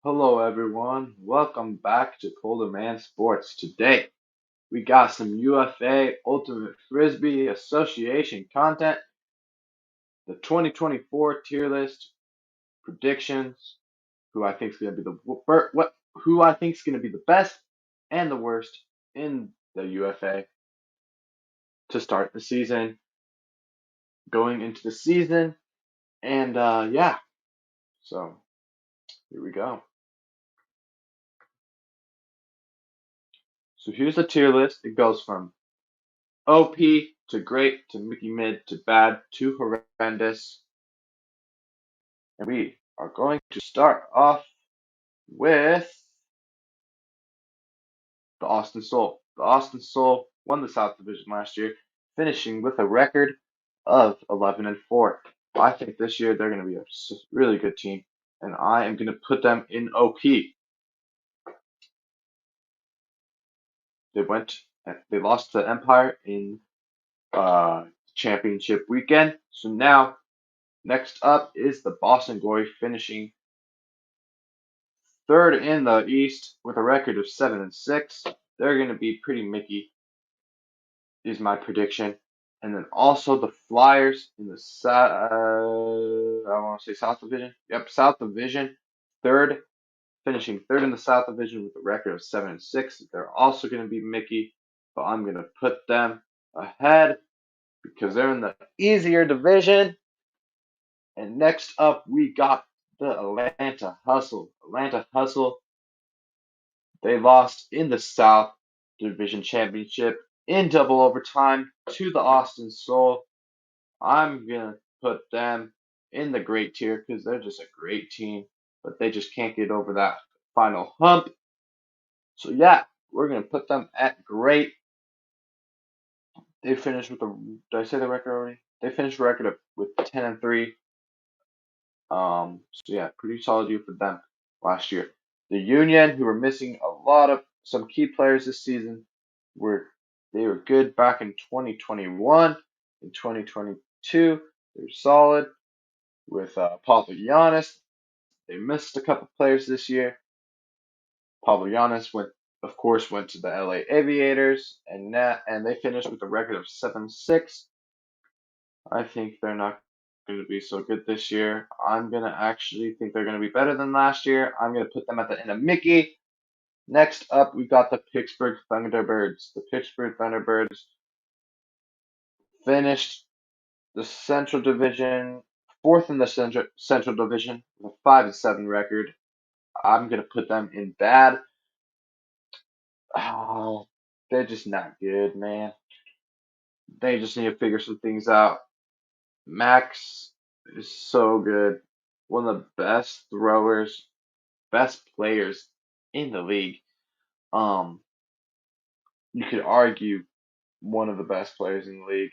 Hello everyone, welcome back to Colder Man Sports. Today we got some UFA Ultimate Frisbee Association content, the 2024 tier list predictions, who I think is going to be who I think is going to be the best and the worst in the UFA to start the season, going into the season, and yeah, so here we go. So here's the tier list. It goes from OP to great to Mickey Mid to bad to horrendous. And we are going to start off with the Austin Soul. The Austin Soul won the South Division last year, finishing with a record of 11-4. I think this year they're going to be a really good team, and I am going to put them in OP. They went, they lost to Empire in championship weekend. So now, next up is the Boston Glory, finishing third in the East with a record of 7-6. They're going to be pretty Mickey, is my prediction. And then also the Flyers in the I want to say South Division. Yep, South Division, third, finishing third in the South Division with a record of 7-6. They're also going to be Mickey, but I'm going to put them ahead because they're in the easier division. And next up, we got the Atlanta Hustle. Atlanta Hustle, they lost in the South Division Championship in double overtime to the Austin Soul. I'm going to put them in the great tier because they're just a great team, but they just can't get over that final hump. So, yeah, we're going to put them at great. They finished with did I say the record already? They finished record with 10-3. So, yeah, pretty solid year for them last year. The Union, who were missing some key players this season, were they were good back in 2021. In 2022, they were solid with Pablo Giannis. They missed a couple players this year. Pablo Giannis of course, went to the LA Aviators, and they finished with a record of 7-6. I think they're not going to be so good this year. I'm going to actually think they're going to be better than last year. I'm going to put them at the end of Mickey. Next up, we got the Pittsburgh Thunderbirds. The Pittsburgh Thunderbirds finished the Central Division fourth in the Central Division with a 5-7 record. I'm gonna put them in bad. Oh, they're just not good, man. They just need to figure some things out. Max is so good, one of the best throwers, best players in the league. Um, you could argue one of the best players in the league.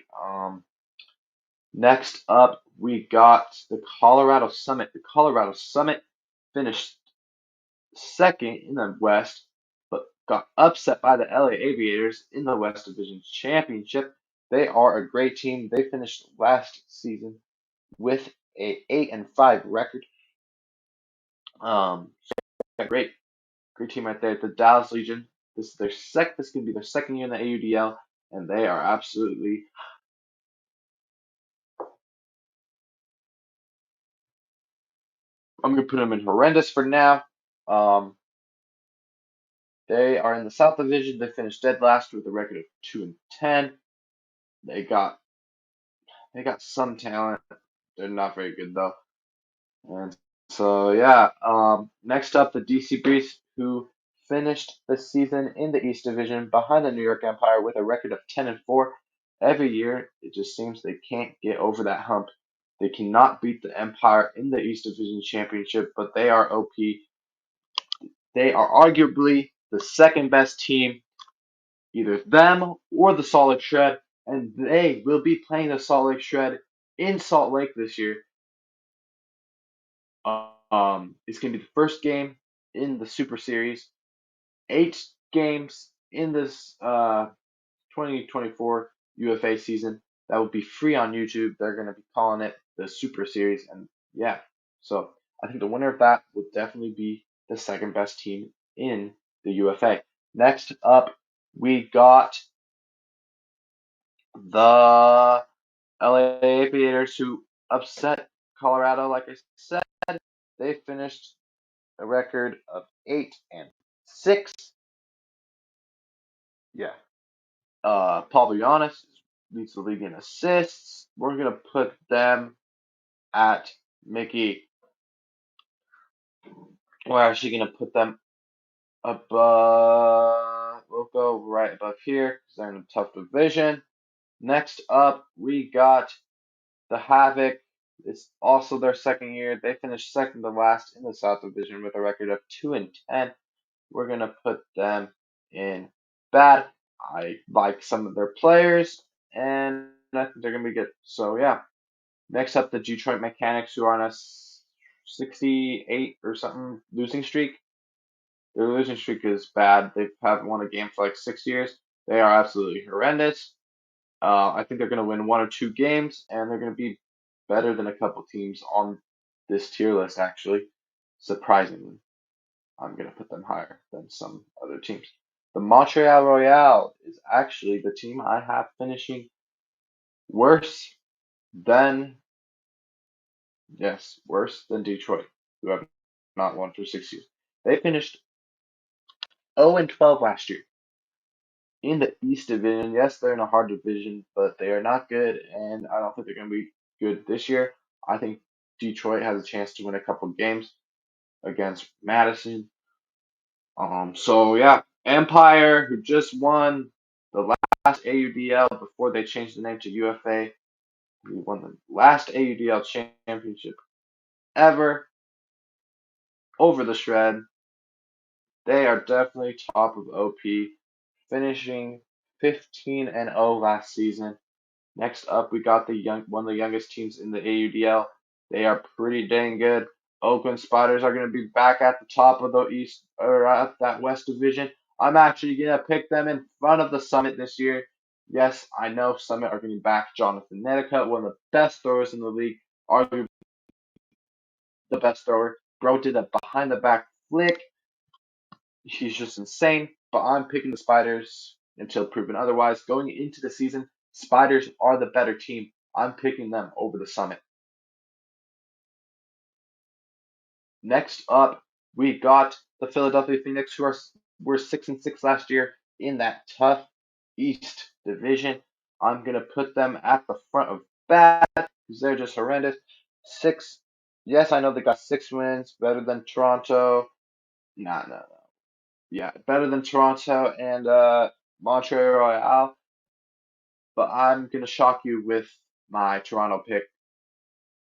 Next up, we got the Colorado Summit. The Colorado Summit finished second in the West, but got upset by the LA Aviators in the West Division Championship. They are a great team. They finished last season with a 8-5 record. Yeah, great team right there. The Dallas Legion. This is their This is gonna be their second year in the AUDL, and they are absolutely. I'm gonna put them in horrendous for now. Um, they are in the South Division. They finished dead last with a record of 2-10. They got they got some talent. They're not very good though. And so yeah, next up the DC Breeze, who finished the season in the East Division behind the New York Empire with a record of 10-4. Every year, it just seems they can't get over that hump. They cannot beat the Empire in the East Division Championship, but they are OP. They are arguably the second best team, either them or the Salt Lake Shred, and they will be playing the Salt Lake Shred in Salt Lake this year. It's going to be the first game in the Super Series. 8 games in this 2024 UFA season that will be free on YouTube. They're going to be calling it the Super Series, and yeah, so I think the winner of that will definitely be the second best team in the UFA. Next up, we got the LA Aviators, who upset Colorado. Like I said, they finished a record of 8-6. Yeah. Paul Giannis leads the league in assists. We're gonna put them at Mickey. We're actually gonna put them above. We'll go right above here because they're in a tough division. Next up, we got the Havoc. It's also their second year. They finished second to last in the South Division with a record of 2-10. We're gonna put them in bad. I like some of their players, and I think they're gonna be good. So yeah. Next up, the Detroit Mechanics, who are on a 68 or something losing streak. Their losing streak is bad. They haven't won a game for like 6 years. They are absolutely horrendous. I think they're going to win one or two games, and they're going to be better than a couple teams on this tier list, actually. Surprisingly, I'm going to put them higher than some other teams. The Montreal Royale is actually the team I have finishing worse than, yes, worse than Detroit, who have not won for 6 years. They finished 0-12 last year in the East Division. Yes, they're in a hard division, but they are not good, and I don't think they're going to be good this year. I think Detroit has a chance to win a couple games against Madison. So yeah, Empire, who just won the last AUDL before they changed the name to UFA. We won the last AUDL championship ever over the Shred. They are definitely top of OP, finishing 15-0 last season. Next up, we got one of the youngest teams in the AUDL. They are pretty dang good. Oakland Spiders are going to be back at the top of the East or at that West Division. I'm actually going to pick them in front of the Summit this year. Yes, I know Summit are getting back Jonathan Nettica, one of the best throwers in the league, arguably the best thrower. Bro did a behind the back flick. He's just insane. But I'm picking the Spiders until proven otherwise. Going into the season, Spiders are the better team. I'm picking them over the Summit. Next up, we got the Philadelphia Phoenix, who were 6-6 last year in that tough East Division. I'm gonna put them at the front of bad because they're just horrendous. Six. Yes, I know they got 6 wins, better than Toronto. No. Yeah, better than Toronto and Montreal Royale. But I'm gonna shock you with my Toronto pick.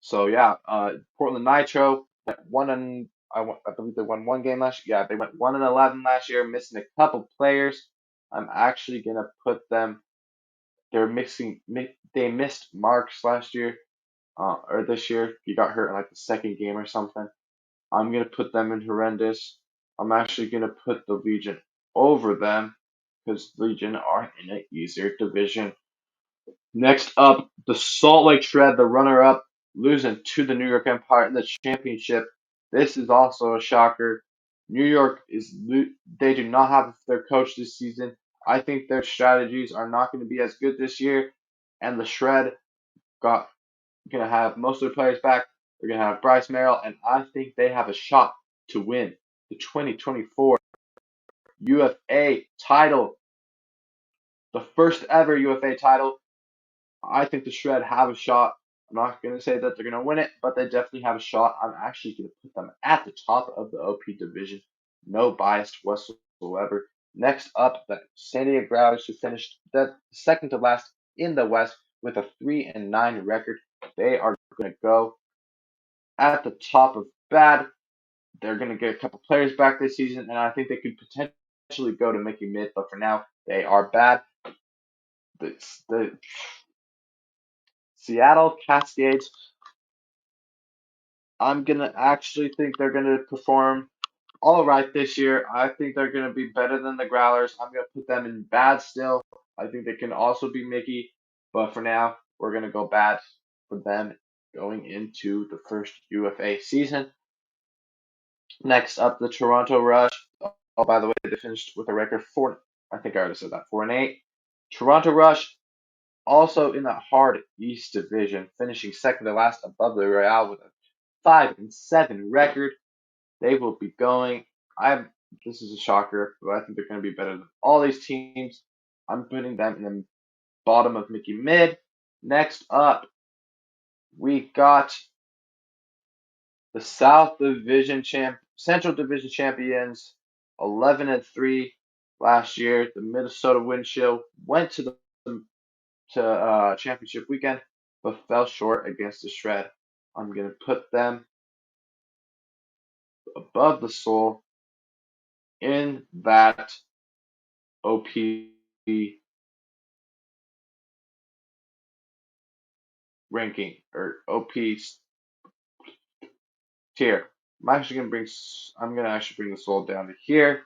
So yeah, Portland Nitro won and I believe they won one game last year. Yeah, they went 1-11 last year, missing a couple players. I'm actually gonna put them. They missed Marks last year, or this year. He got hurt in like the second game or something. I'm gonna put them in horrendous. I'm actually gonna put the Legion over them because Legion are in an easier division. Next up, the Salt Lake Shred, the runner-up, losing to the New York Empire in the championship. This is also a shocker. New York they do not have their coach this season. I think their strategies are not going to be as good this year, and the Shred got gonna have most of their players back. They're gonna have Bryce Merrill, and I think they have a shot to win the 2024 UFA title, the first ever UFA title. I think the Shred have a shot. I'm not going to say that they're going to win it, but they definitely have a shot. I'm actually going to put them at the top of the OP division. No bias whatsoever. Next up, the San Diego Growlers, who finished the second to last in the West with a 3-9 record. They are going to go at the top of bad. They're going to get a couple players back this season, and I think they could potentially go to Mickey Mid, but for now, they are bad. The Seattle Cascades, I'm gonna actually think they're gonna perform all right this year. I think they're gonna be better than the Growlers. I'm gonna put them in bad still. I think they can also be Mickey, but for now, we're gonna go bad for them going into the first UFA season. Next up, the Toronto Rush. Oh, by the way, they finished with a record four. I think I already said that, 4-8. Toronto Rush also in that hard East division, finishing second to last above the Real with a 5-7 record. They will be going. I'm. This is a shocker, but I think they're going to be better than all these teams. I'm putting them in the bottom of Mickey Mid. Next up, we got the Central Division champions, 11-3 last year. The Minnesota Wind Chill went to the championship weekend, but fell short against the Shred. I'm gonna put them above the Soul in that OP ranking or OP tier. I'm gonna actually bring the Soul down to here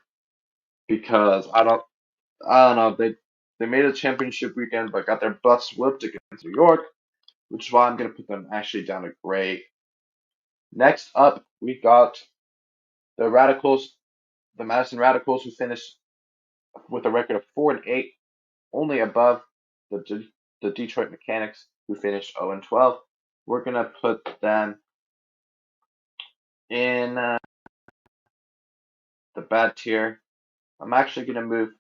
because I don't know. They made a championship weekend, but got their butts whooped against New York, which is why I'm gonna put them actually down to great. Next up, we got the Radicals, the Madison Radicals, who finished with a record of 4-8, only above the Detroit Mechanics, who finished 0-12. We're gonna put them in the bad tier. I'm actually gonna move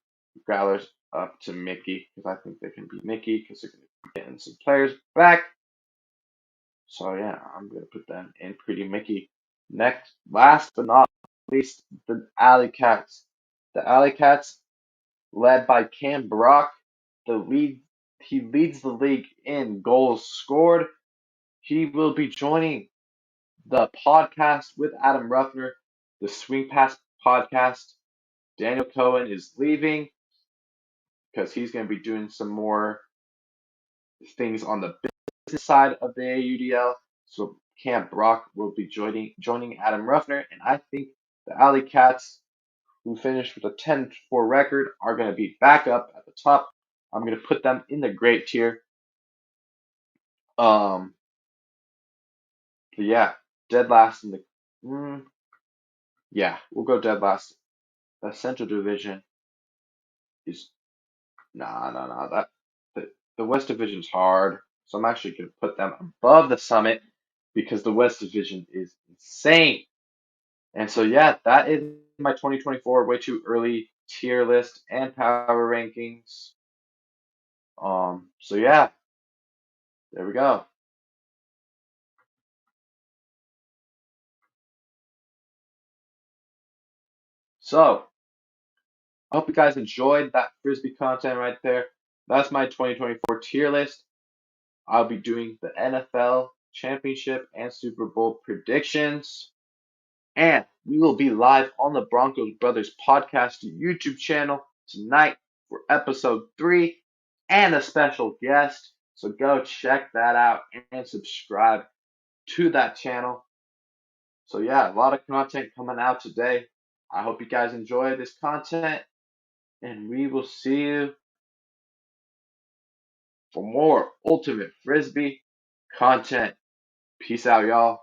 Growlers up to Mickey because I think they can beat Mickey because they're gonna be getting some players back. So yeah, I'm gonna put them in pretty Mickey. Next, last but not least, the Alley Cats. The Alley Cats, led by Cam Brock, he leads the league in goals scored. He will be joining the podcast with Adam Ruffner, the Swing Pass podcast. Daniel Cohen is leaving because he's going to be doing some more things on the business side of the AUDL. So Cam Brock will be joining Adam Ruffner, and I think the Alley Cats, who finished with a 10-4 record, are going to be back up at the top. I'm going to put them in the great tier. Um, but yeah, dead last in the. Yeah, we'll go dead last. The Central Division is nah. The West Division's hard, so I'm actually going to put them above the Summit because the West Division is insane. And so yeah, that is my 2024 way too early tier list and power rankings. So yeah, there we go. So I hope you guys enjoyed that Frisbee content right there. That's my 2024 tier list. I'll be doing the NFL Championship and Super Bowl predictions. And we will be live on the Broncos Brothers podcast YouTube channel tonight for episode 3 and a special guest. So go check that out and subscribe to that channel. So yeah, a lot of content coming out today. I hope you guys enjoy this content, and we will see you for more Ultimate Frisbee content. Peace out, y'all.